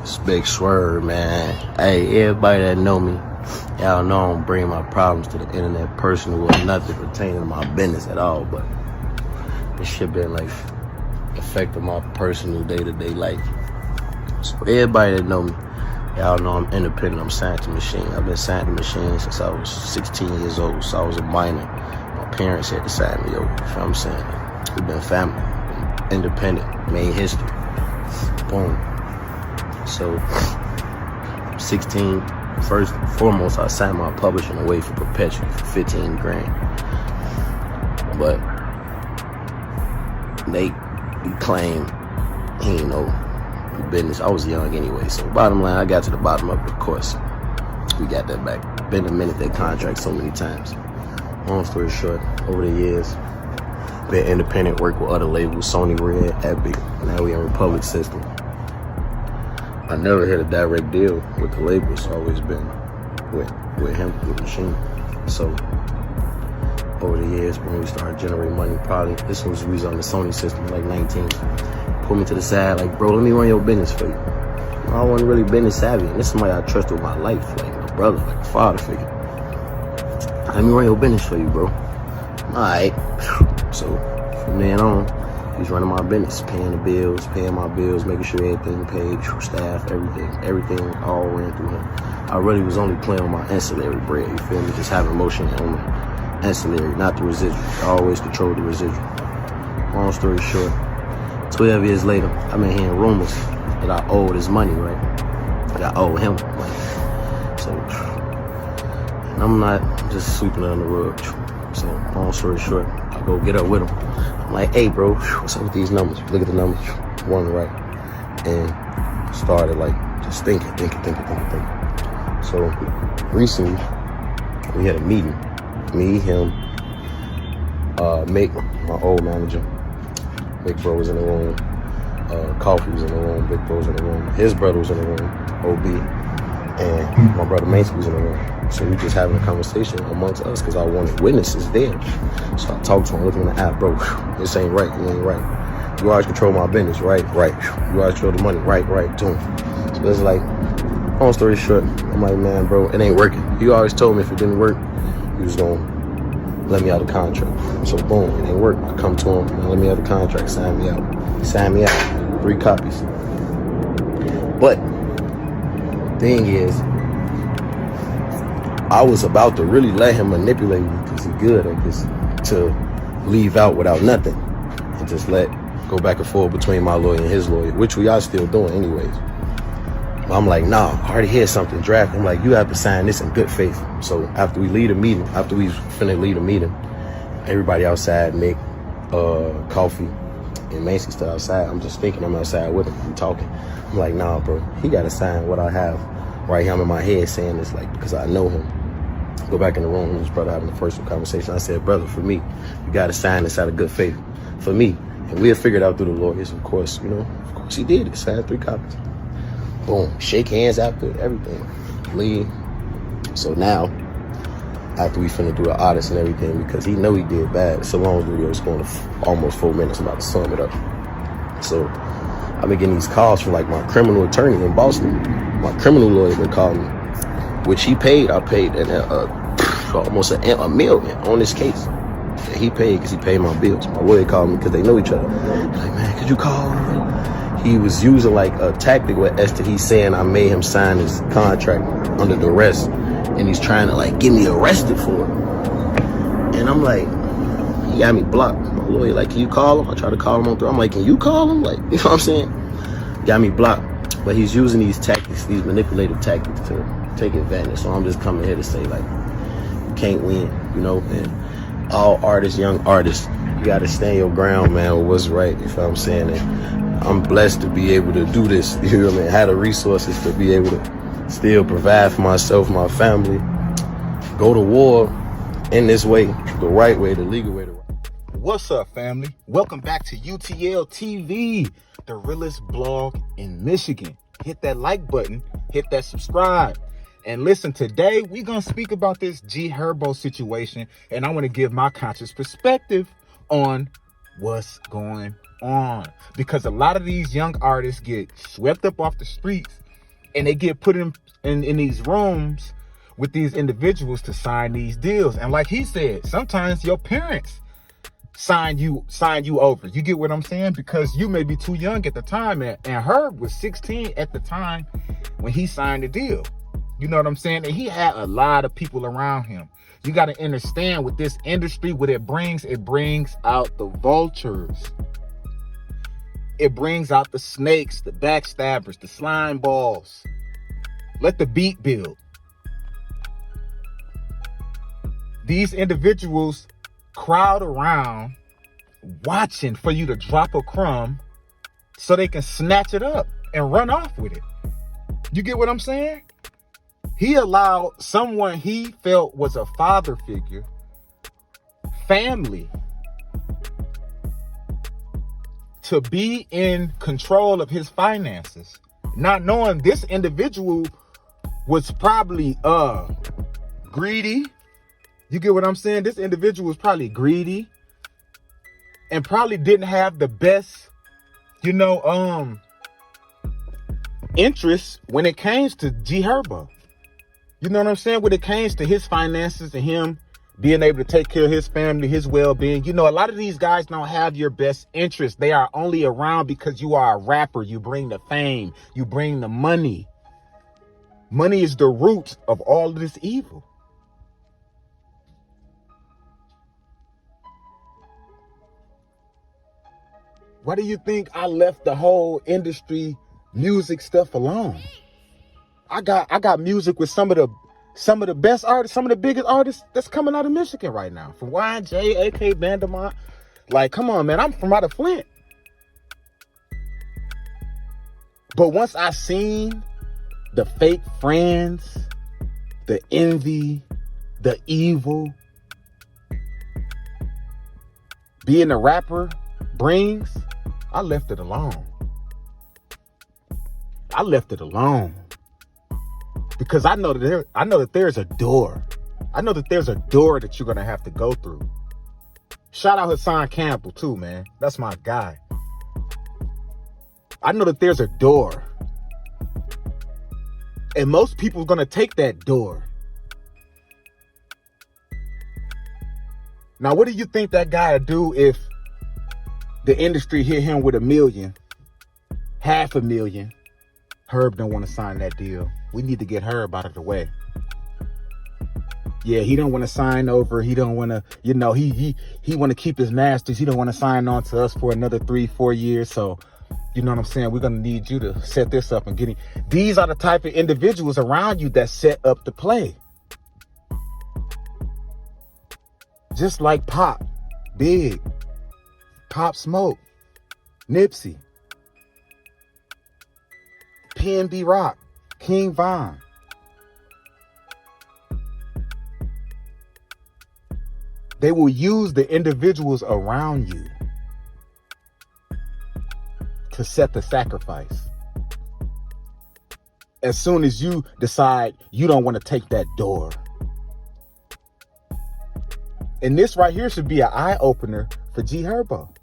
It's Big Swerve, man. Hey, everybody that know me, y'all know I don't bring my problems to the internet personal or nothing pertaining to my business at all, but this shit been like affecting my personal day-to-day life. So everybody that know me, y'all know I'm independent. I'm signed to Machine. I've been signed to Machine since I was 16 years old, so I was a minor. My parents had to sign me over, you know what I'm saying? We've been family, independent, made history. Boom. So, 16, first and foremost, I signed my publishing away for Perpetual for 15 grand. But they claim he ain't no business. I was young anyway, so bottom line, I got to the bottom of it, of course. We got that back. Been amended that contract so many times. Long story short, over the years, been independent, worked with other labels, Sony Red, Epic. Now we in Republic System. I never had a direct deal with the label. It's always been with him, with Machine. So over the years, when we started generating money, probably this was we was on the Sony system, like 19. Pulled me to the side, like, bro, let me run your business for you. I wasn't really business savvy, and this is somebody I trust with my life, like my brother, like a father figure. Let me run your business for you, bro. Alright. So from then on, he's running my business, paying the bills, paying my bills, making sure everything paid, staff, everything all ran through him. I really was only playing with my ancillary bread, you feel me? Just having motion on the ancillary, not the residual. I always control the residual. Long story short, 12 years later, I've been hearing rumors that I owe this money, right? That I owe him money. So, and I'm not just sweeping it under the rug. So, long story short, I go get up with him. I'm like, hey, bro, what's up with these numbers? Look at the numbers, one right. And started like just thinking. So recently, we had a meeting. Me, him, Mick, my old manager. Big Bro was in the room. Coffee was in the room. Big Bro was in the room. His brother was in the room, OB. And my brother Mason was in the room. So we just having a conversation amongst us because I wanted witnesses there. So I talked to him, looking in the app, bro, this ain't right, you ain't right. You always control my business, right? You always control the money, right, to him. So it's like, long story short, I'm like, man, bro, it ain't working. You always told me if it didn't work, you was gonna let me out of the contract. So boom, it ain't work. I come to him, man, let me out of the contract, sign me out. He signed me out, 3 copies. But, thing is, I was about to really let him manipulate me because he's good at this, to leave out without nothing and just go back and forth between my lawyer and his lawyer, which we are still doing anyways. But I'm like, nah, I already had something drafted. I'm like, you have to sign this in good faith. So after we leave the meeting, after we finna leave the meeting, everybody outside, Mick, Coffee, and Macy still outside. I'm just thinking I'm outside with him, I'm talking. I'm like, nah, bro, he gotta sign what I have right here. I'm in my head saying this, like, because I know him. Go back in the room with his brother having the first conversation. I said, brother, for me, you gotta sign this out of good faith. For me. And we had figured out through the lawyers, of course, you know, of course he did it. Signed 3 copies. Boom. Shake hands after everything. Leave. So now, after we finna do an audit and everything, because he know he did bad. It's a long video. It's going to almost 4 minutes. I'm about to sum it up. So I've been getting these calls from like my criminal attorney in Boston. My criminal lawyer been calling me, which he paid. I paid almost a million on this case. That he paid because he paid my bills. My lawyer called me because they know each other. Like, man, could you call him? He was using like a tactic with Esther. He's saying I made him sign his contract under duress, and he's trying to like get me arrested for it. And I'm like, he got me blocked. My lawyer like, can you call him? I try to call him on through. I'm like, can you call him? Like, you know what I'm saying? Got me blocked. But he's using these tactics, these manipulative tactics to take advantage. So I'm just coming here to say, like, you can't win, you know? And all artists, young artists, you gotta stand your ground, man, with what's right, you know what I'm saying? And I'm blessed to be able to do this, you know what I mean? Have the resources to be able to still provide for myself, my family, go to war in this way, the right way, the legal way. What's up, family? Welcome back to UTL TV, the realest blog in Michigan. Hit that like button, hit that subscribe. And listen, today we're going to speak about this G Herbo situation, and I want to give my conscious perspective on what's going on. Because a lot of these young artists get swept up off the streets And they get put in these rooms with these individuals to sign these deals. And like he said, sometimes your parents sign you over. You get what I'm saying? Because you may be too young at the time. And Herb was 16 at the time when he signed the deal. You know what I'm saying? And he had a lot of people around him. You got to understand with this industry, what it brings out the vultures. It brings out the snakes, the backstabbers, the slime balls. Let the beat build. These individuals crowd around watching for you to drop a crumb so they can snatch it up and run off with it. You get what I'm saying? He allowed someone he felt was a father figure, family, to be in control of his finances, not knowing this individual was probably greedy. You get what I'm saying? This individual was probably greedy and probably didn't have the best, interest when it came to G Herbo. You know what I'm saying? When it came to his finances and him being able to take care of his family, his well-being. A lot of these guys don't have your best interest. They are only around because you are a rapper. You bring the fame. You bring the money. Money is the root of all of this evil. Why do you think I left the whole industry music stuff alone? I got music with some of the best artists, some of the biggest artists that's coming out of Michigan right now. From YJ, AK Bandamont. Like, come on, man. I'm from out of Flint. But once I seen the fake friends, the envy, the evil being a rapper brings, I left it alone. I left it alone. Because I know that there's a door. I know that there's a door that you're going to have to go through. Shout out Hassan Campbell too, man. That's my guy. I know that there's a door. And most people are going to take that door. Now, what do you think that guy would do if the industry hit him with $1 million, $500,000? Herb don't want to sign that deal. We need to get Herb out of the way. Yeah, he don't want to sign over. He don't want to, he want to keep his masters. He don't want to sign on to us for another 3-4 years. So, you know what I'm saying? We're going to need you to set this up and get him. These are the type of individuals around you that set up the play. Just like Pop, Big, Pop Smoke, Nipsey, PNB Rock, King Von. They will use the individuals around you to set the sacrifice. As soon as you decide you don't want to take that door. And this right here should be an eye-opener for G Herbo.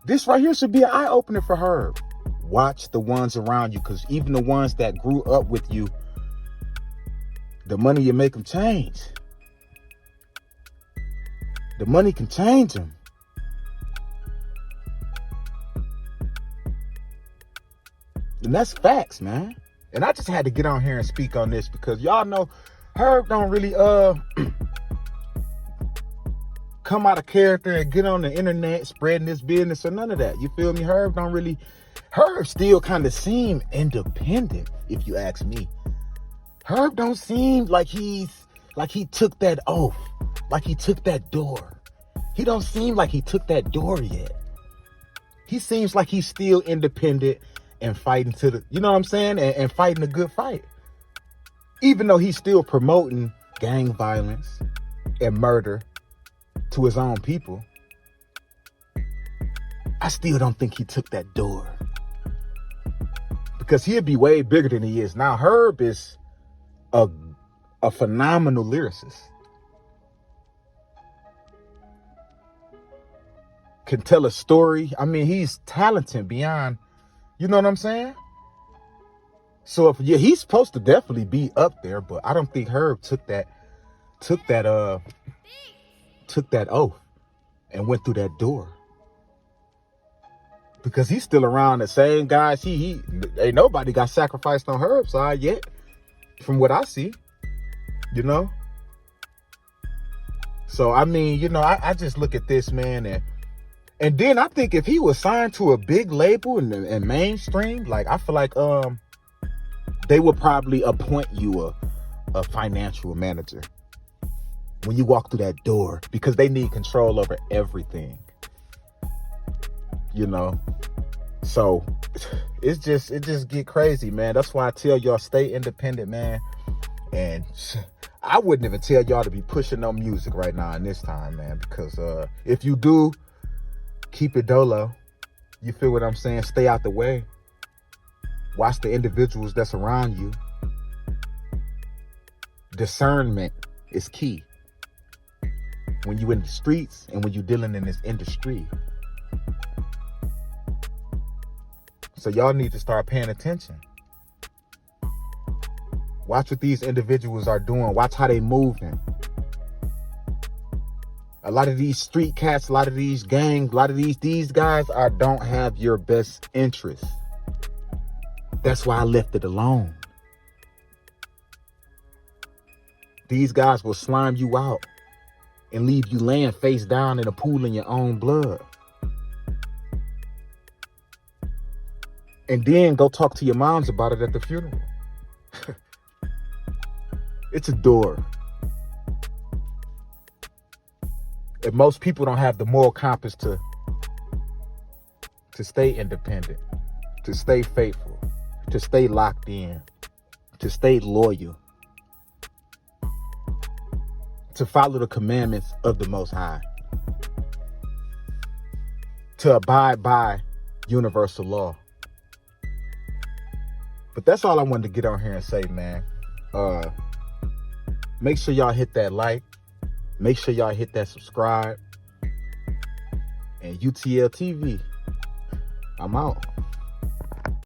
This right here should be an eye-opener for Herb. Watch the ones around you, because even the ones that grew up with you, the money you make them change. The money can change them. And that's facts, man. And I just had to get on here and speak on this because y'all know Herb don't really come out of character and get on the internet spreading this business or none of that. You feel me? Herb still kind of seem independent, if you ask me. Herb don't seem like he took that oath, like he took that door. He don't seem like he took that door yet. He seems like he's still independent and fighting to the, you know what I'm saying? And fighting a good fight. Even though he's still promoting gang violence and murder to his own people, I still don't think he took that door. Because he'd be way bigger than he is now. Herb is a phenomenal lyricist. Can tell a story. I mean, he's talented beyond, you know what I'm saying? So if yeah, he's supposed to definitely be up there, but I don't think Herb took that oath and went through that door. Because he's still around the same guys. He ain't nobody got sacrificed on Herb's side yet, from what I see, you know? So, I mean, you know, I just look at this, man, and then I think if he was signed to a big label and mainstream, like, I feel like they would probably appoint you a financial manager when you walk through that door, because they need control over everything, you know? So it just get crazy, man. That's why I tell y'all, stay independent, man. And I wouldn't even tell y'all to be pushing no music right now in this time, man, because if you do, keep it dolo. You feel what I'm saying? Stay out the way. Watch the individuals that's around you. Discernment is key when you in the streets and when you dealing in this industry. So y'all need to start paying attention. Watch what these individuals are doing. Watch how they moving. A lot of these street cats, a lot of these gangs, a lot of these guys don't have your best interest. That's why I left it alone. These guys will slime you out and leave you laying face down in a pool in your own blood. And then go talk to your moms about it at the funeral. It's a door. And most people don't have the moral compass to stay independent, to stay faithful, to stay locked in, to stay loyal, to follow the commandments of the Most High, to abide by universal law. But that's all I wanted to get on here and say, man. Make sure y'all hit that like. Make sure y'all hit that subscribe. And UTL TV, I'm out.